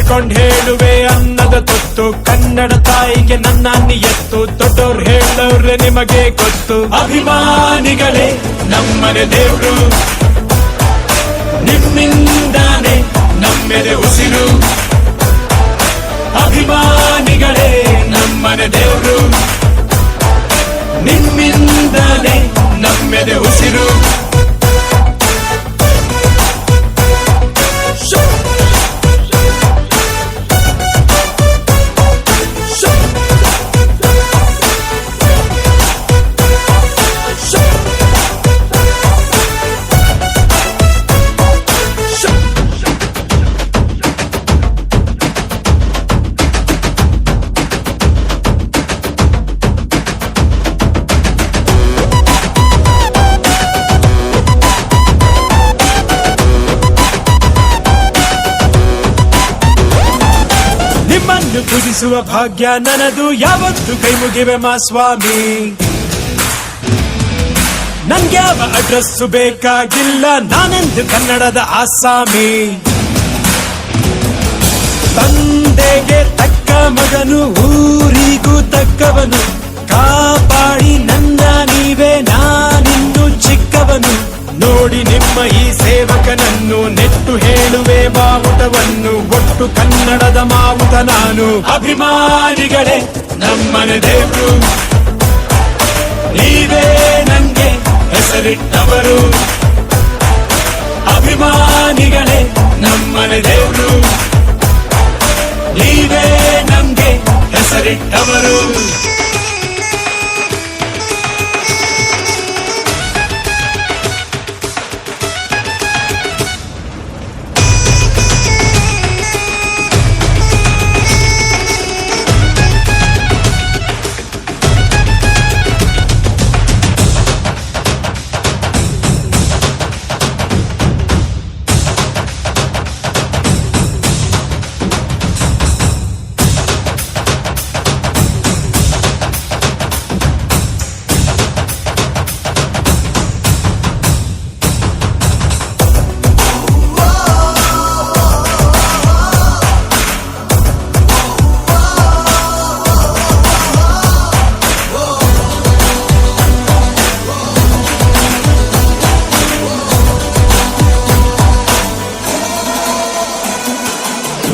ಹಿಡ್ಕೊಂಡ್ ಹೇಳುವೆ ಅನ್ನದ ತೊತ್ತು ಕನ್ನಡ ತಾಯಿಗೆ ನನ್ನ ನಿಯತ್ತು ದೊಡ್ಡೋರ್ ಹೇಳೋರೆ ನಿಮಗೆ ಗೊತ್ತು ಅಭಿಮಾನಿಗಳೇ ನಮ್ಮನೆ ದೇವ್ರು ನಿಮ್ಮಿಂದಾನೆ ನಮ್ಮೆದೆ ಉಸಿರು ಅಭಿಮಾನಿಗಳೇ ನಮ್ಮನೆ ದೇವ್ರು ನಿಮ್ಮಿಂದಾನೆ ನಮ್ಮೆದೆ ಉಸಿರು ನಿಮ್ಮನ್ನು ಪೂಜಿಸುವ ಭಾಗ್ಯ ನನದು ಯಾವತ್ತು ಕೈ ಮುಗಿವೆ ಮಾ ಸ್ವಾಮಿ ನನ್ಗ್ಯಾವ ಅಡ್ರೆಸ್ಸು ಬೇಕಾಗಿಲ್ಲ ನಾನೆಂದು ಕನ್ನಡದ ಆಸಾಮಿ ತಂದೆಗೆ ತಕ್ಕ ಮಗನು ಊರಿಗೂ ತಕ್ಕವನು ಕಾಪಾಡಿ ನನ್ನ ನೀವೇ ನಾನಿನ್ನು ಚಿಕ್ಕವನು ನೋಡಿ ನಿಮ್ಮ ಈ ಸೇವಕನನ್ನು ನೆಟ್ಟು ಹೇಳುವೆ ಬಾವುಟವನ್ನು ಒಟ್ಟು ಕನ್ನಡದ ಮಾವುತ ನಾನು ಅಭಿಮಾನಿಗಳೇ ನಮ್ಮನೆ ದೇವ್ರು ನೀವೇ ನಂಗೆ ಹೆಸರಿಟ್ಟವರು ಅಭಿಮಾನಿಗಳೇ ನಮ್ಮನೆ ದೇವ್ರು ನೀವೇ ನಂಗೆ ಹೆಸರಿಟ್ಟವರು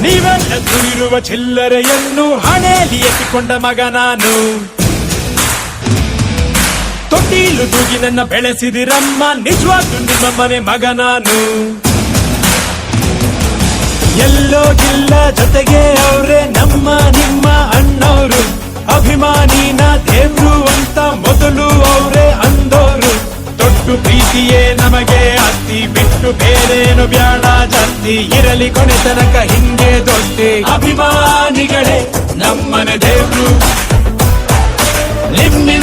ನೀವೆಲ್ಲ ದುಡಿರುವ ಚಿಲ್ಲರೆಯನ್ನು ಹಣೆಯಲ್ಲಿ ಎತ್ತಿಕೊಂಡ ಮಗ ನಾನು ತೊಟ್ಟಿಲು ತೂಗಿ ನನ್ನ ಬೆಳೆಸಿದಿರಮ್ಮ ನಿಜವಾಗ್ಲೂ ನಿಮ್ಮ ಮನೆ ಮಗ ನಾನು ಎಲ್ಲೋ ಗಿಲ್ಲ ಜೊತೆಗೆ ಅವರೇ ನಮ್ಮ ನಿಮ್ಮ ಅಣ್ಣವರು ಅಭಿಮಾನಿನ ದೇವ್ರು ಅಂತ ಮೊದಲು ಅವರೇ ಅಂದೋರು ದೊಡ್ಡ ಪ್ರೀತಿಯೇ ನಮಗೆ ಅತ್ತಿ ಬಿಟ್ಟು ಬೇರೇನು ಬ್ಯಾಡ ಜಾಸ್ತಿ ಇರಲಿ ಕೊನೆ ತನಕ ಹಿಂಗೆ ದೊಡ್ಡಿ ಅಭಿಮಾನಿಗಳೇ ನಮ್ಮನೆ ದೇವ್ರು ನಿಮ್ಮಿಂದ